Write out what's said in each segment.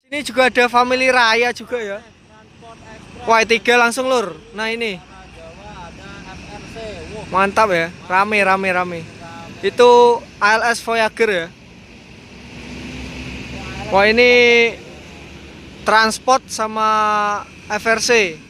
Ini juga ada Family Raya juga ya. Wah, tiga langsung lur. Nah ini mantap ya, rame. Itu ALS Voyager ya. Wah ini transport sama FRC.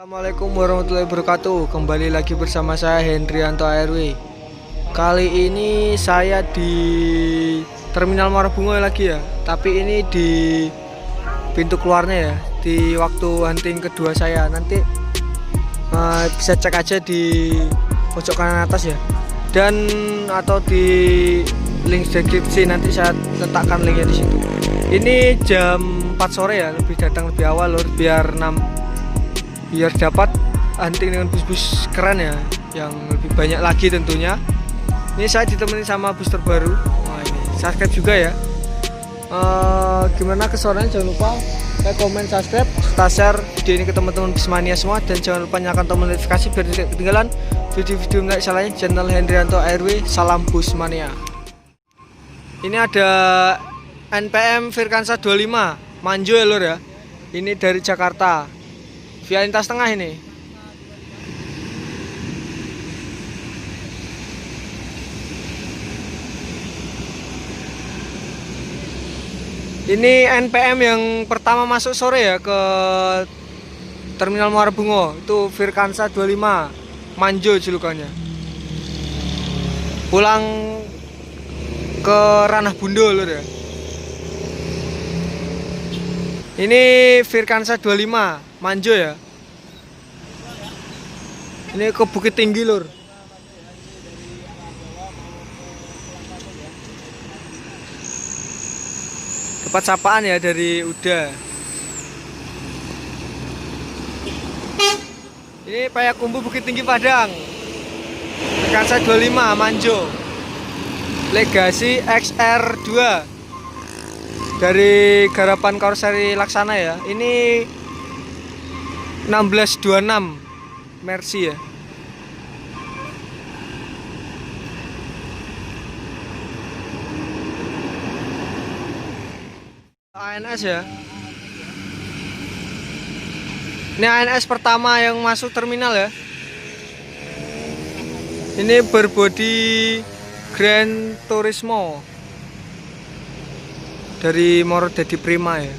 Assalamualaikum warahmatullahi wabarakatuh. Kembali lagi bersama saya Hendrianto ARW. Kali ini saya di Terminal Muara Bungo lagi ya. Tapi ini di pintu keluarnya ya. Di waktu hunting kedua saya. Nanti bisa cek aja di pojok kanan atas ya. Dan atau di link deskripsi nanti saya letakkan linknya di situ. Ini jam 4 sore ya. Lebih datang lebih awal lur biar dapat hunting dengan bus-bus keren ya, yang lebih banyak lagi tentunya. Ini saya ditemani sama bus terbaru. Wah, ini subscribe juga ya. Gimana keseruannya, jangan lupa like, komen, subscribe, serta share video ini ke teman-teman Bismania semua, dan jangan lupa nyalakan tombol notifikasi biar tidak ketinggalan video-video menarik lain channel Hendrianto ARW. Salam Busmania. Ini ada NPM Firkansa 25 Manjo ya lur ya. Ini dari Jakarta via lintas tengah ini. Ini NPM yang pertama masuk sore ya ke Terminal Muara Bungo. Itu Firkansa 25 Manjo julukannya. Pulang ke Ranah Bundo lur ya. Ini Firkansa 25 Manjo ya. Ini ke Bukit Tinggi lur. Tempat sapaan ya dari Uda. Ini Payakumbuh Bukit Tinggi Padang. Firkansa 25 Manjo. Legasi XR2 dari Garapan Karosseri Laksana ya. Ini 1626 Mercy ya. ANS ya. Ini ANS pertama yang masuk terminal ya. Ini berbodi Gran Turismo dari Moro Dedi Prima ya.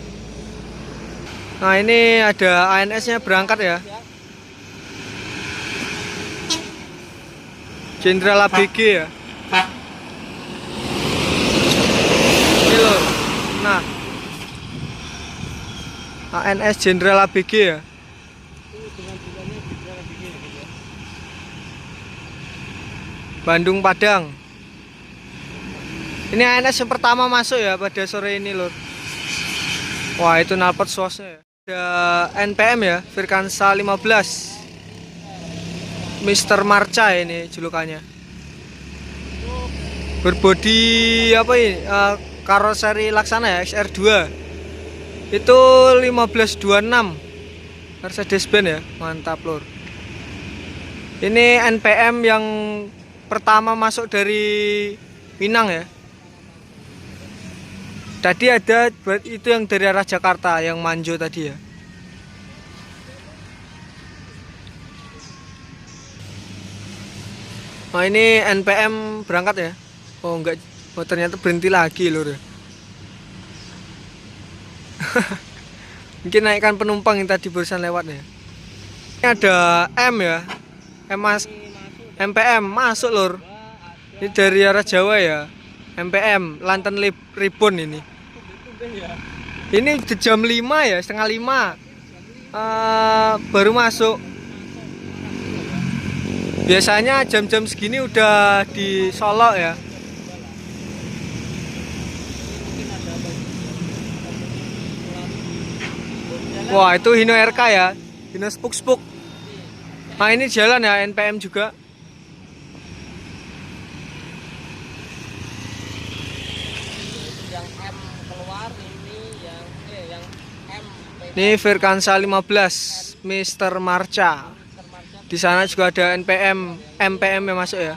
Nah ini ada ANS-nya berangkat ya. Jenderal ABG ya. Ini loh. Nah, ANS Jenderal ABG ya. Bandung Padang. Ini ANS yang pertama masuk ya pada sore ini lur. Wah itu knalpot swasnya ya. Ada NPM ya, Firkansa 15 Mr. Marca ini julukannya. Berbodi apa ini? Karoseri Laksana ya, XR2. Itu 1526 Mercedes-Benz ya, mantap lur. Ini NPM yang pertama masuk dari Minang ya. Tadi ada itu yang dari arah Jakarta yang Manjo tadi ya. Nah ini NPM berangkat ya. Oh enggak, oh, ternyata berhenti lagi lur ya. Mungkin naikkan penumpang yang tadi barusan lewat ya. Ini ada M ya. MPM masuk lur. Ini dari arah Jawa ya. MPM Lantern Ribbon ini. Ini jam 5 ya, setengah 5 baru masuk. Biasanya jam-jam segini udah di Solo ya. Wah, itu Hino RK ya, Hino Spuk-Spuk. Nah, ini jalan ya, NPM juga. Yang M keluar ini yang M. Ini Virkansa 15, Mr. Marcha. Di sana juga ada NPM, MPM yang masuk ya.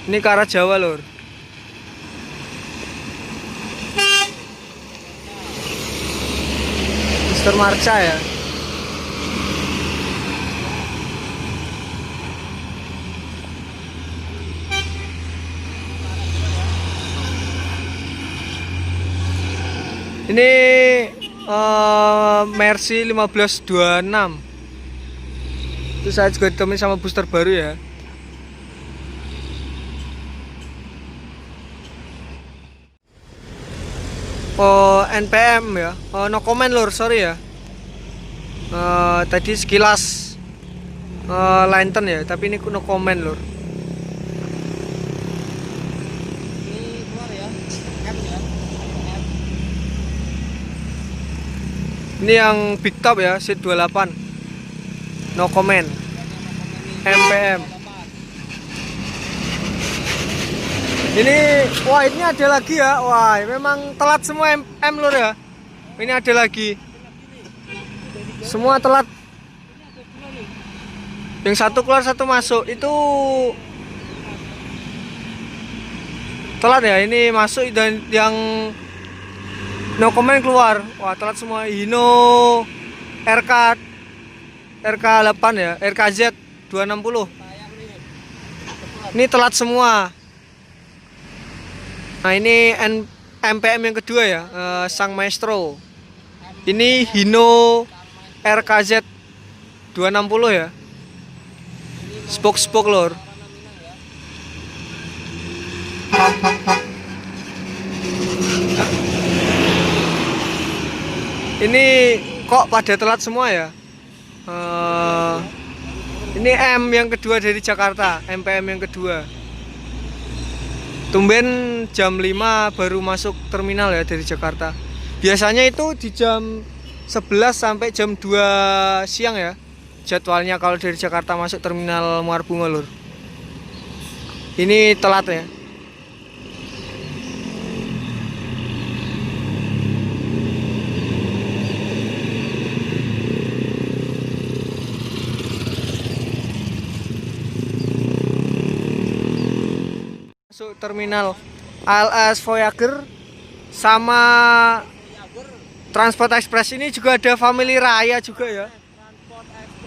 Ini ke arah Jawa, lur. Mr. Marcha ya. Ini Mercy 1526. Itu saya juga ditemani sama booster baru ya. Oh, NPM ya. Oh, no comment lur, sorry ya. Tadi sekilas lantern ya, tapi ini no comment lur. Ini keluar ya. M ya. M. Ini yang big top ya, seat 28. No comment. MPM. Ini wah, ini ada lagi ya. Wah, memang telat semua M lur ya. Ini ada lagi. Semua telat. Yang satu keluar, satu masuk. Itu telat ya. Ini masuk dan yang no comment keluar. Wah, telat semua. Hino RK 8 ya, RKZ 260. Ini telat semua. Nah, ini MPM yang kedua ya, Sang Maestro. Ini Hino RKZ 260 ya. Spok-spok lor. Ini kok pada telat semua ya. Ini M yang kedua dari Jakarta, MPM yang kedua. Tumben jam 5 baru masuk terminal ya dari Jakarta. Biasanya itu di jam 11 sampai jam 2 siang ya jadwalnya kalau dari Jakarta masuk terminal Muara Bungo lur. Ini telat ya. Masuk terminal ALS Voyager sama Transport Express. Ini juga ada Family Raya juga ya.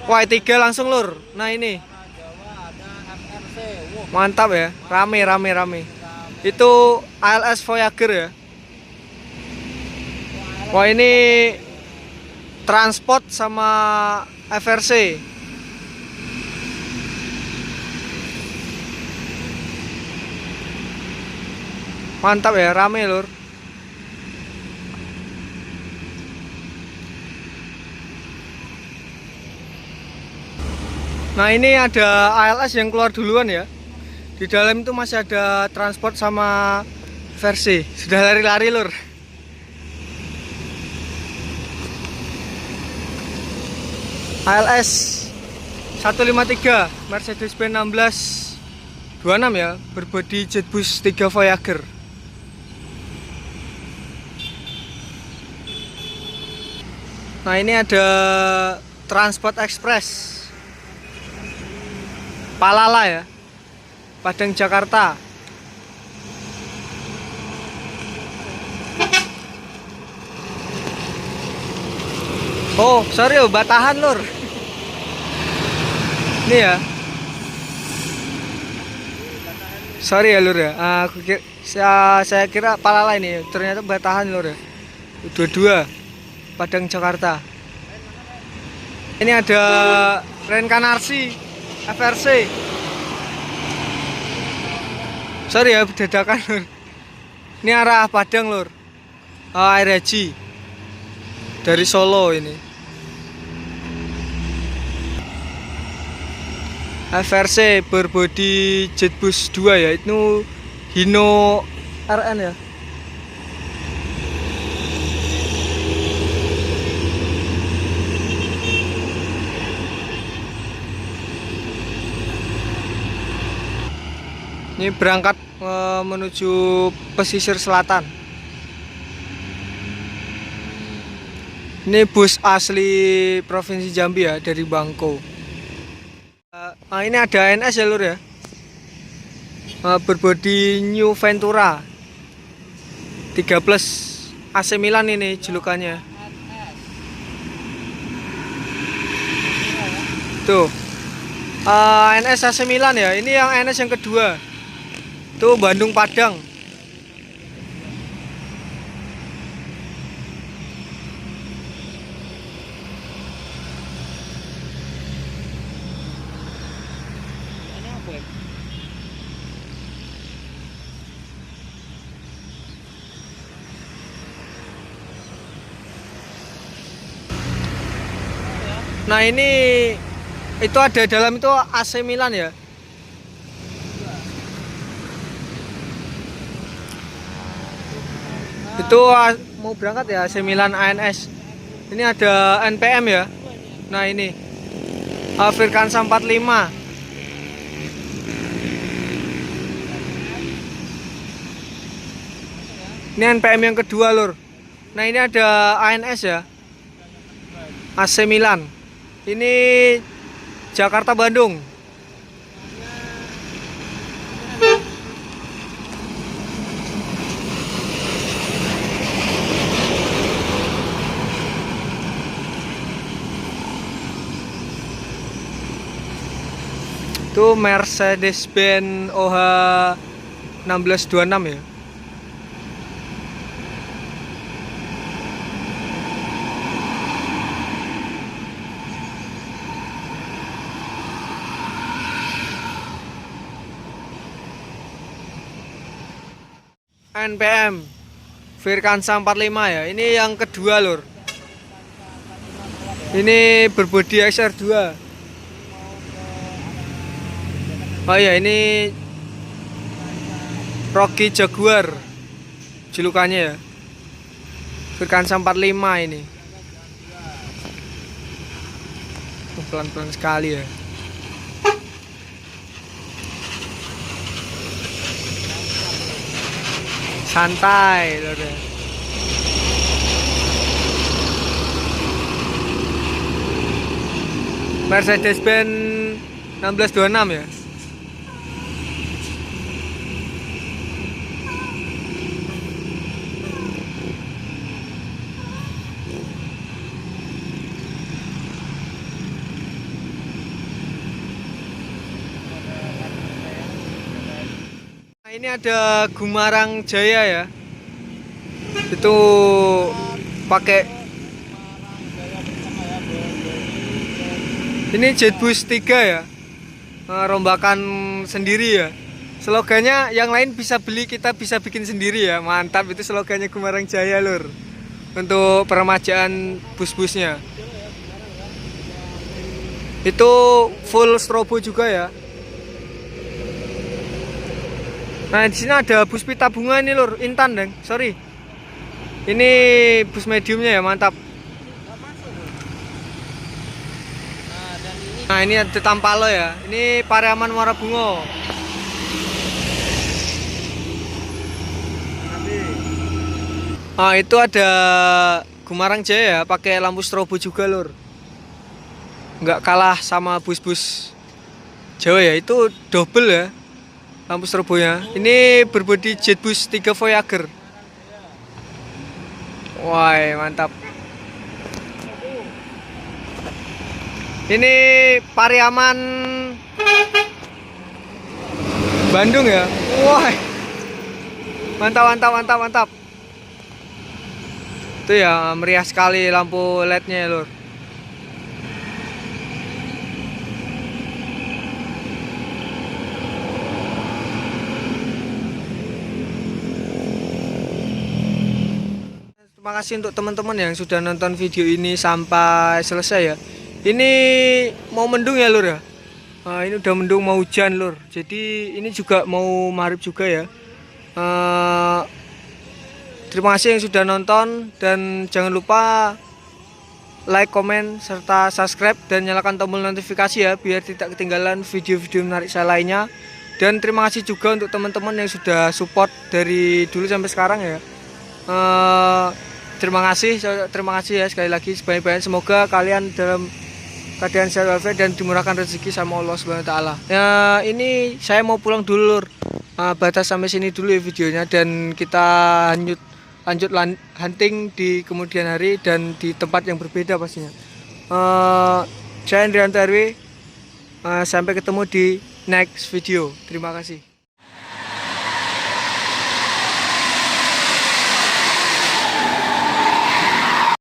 Wah, 3 langsung lur. Nah, ini mantap ya, rame. Itu ALS Voyager ya. Wah, ini transport sama FRC. Mantap ya, rame lur. Nah, ini ada ALS yang keluar duluan ya. Di dalam itu masih ada transport sama versi. Sudah lari-lari lur. ALS 153 Mercedes-Benz 1626 ya, berbodi Jetbus 3 Voyager. Nah, ini ada Transport Express Palala ya, Padang Jakarta. Oh, sorry, batahan lur. Ini ya. Sorry ya lur ya. Saya kira Palala ini, ternyata batahan lur ya. Dua-dua Padang Jakarta. Ini ada reinkarnasi FRC. Sorry ya, dadakan lur. Ini arah Padang lur. Air Haji dari Solo ini. FRC berbodi Jetbus 2 ya, itu Hino RN ya. Ini berangkat menuju pesisir selatan. Ini bus asli Provinsi Jambi ya, dari Bangko. Ini ada ANS ya lur ya. Berbodi New Ventura 3 plus AC Milan ini julukannya. Tuh. ANS AC Milan ya. Ini yang ANS yang kedua. Tuh Bandung Padang. Ini apa ya? Nah ini itu ada dalam itu AC Milan ya. Itu mau berangkat ya AC Milan ANS. Ini ada NPM ya. Nah ini Firkansa 45. Ini NPM yang kedua lur. Nah ini ada ANS ya, AC Milan. Ini Jakarta Bandung. Itu Mercedes-Benz OH 1626 ya. NPM Firkansa 45 ya. Ini yang kedua lur. Ini berbodi XR2. Oh iya, ini Rocky Jaguar julukannya ya. Firkansa 45 ini. Pelan-pelan sekali ya. Santai lur ya. Mercedes-Benz 1626 ya. Nah, ini ada Gumarang Jaya ya. Itu pakai ini Jetbus 3 ya. Rombakan sendiri ya. Slogannya yang lain bisa beli, kita bisa bikin sendiri ya. Mantap, itu slogannya Gumarang Jaya lur. Untuk peremajaan bus-busnya. Itu full strobo juga ya. Nah di sini ada bus pita bunga ini lur, Intan deng, sorry. Ini bus mediumnya ya, mantap. Nah ini ada Tampalo ya, ini Pariaman Muara Bungo. Nah itu ada Gumarang Jaya ya, pakai lampu strobo juga lur. Nggak kalah sama bus-bus Jawa ya, itu double ya lampu strobonya. Ini berbodi Jetbus 3 Voyager. Wah mantap. Ini Pariaman Bandung ya. Wah mantap mantap mantap mantap. Itu ya meriah sekali lampu LED-nya ya lur. kasih untuk teman-teman yang sudah nonton video ini sampai selesai ya. Ini mau mendung ya lur ya. Ini udah mendung mau hujan lur. Jadi ini juga mau maghrib juga ya. Terima kasih yang sudah nonton dan jangan lupa like, komen, serta subscribe dan nyalakan tombol notifikasi ya biar tidak ketinggalan video-video menarik saya lainnya. Dan terima kasih juga untuk teman-teman yang sudah support dari dulu sampai sekarang ya. Terima kasih ya sekali lagi sebanyak-banyak. Semoga kalian dalam keadaan sehat walafiat dan dimurahkan rezeki sama Allah Subhanahu wa taala. Ya, ini saya mau pulang dulu lur. Batas sampai sini dulu ya videonya dan kita lanjut hunting di kemudian hari dan di tempat yang berbeda pastinya. Saya Hendrianto RW. Sampai ketemu di next video. Terima kasih.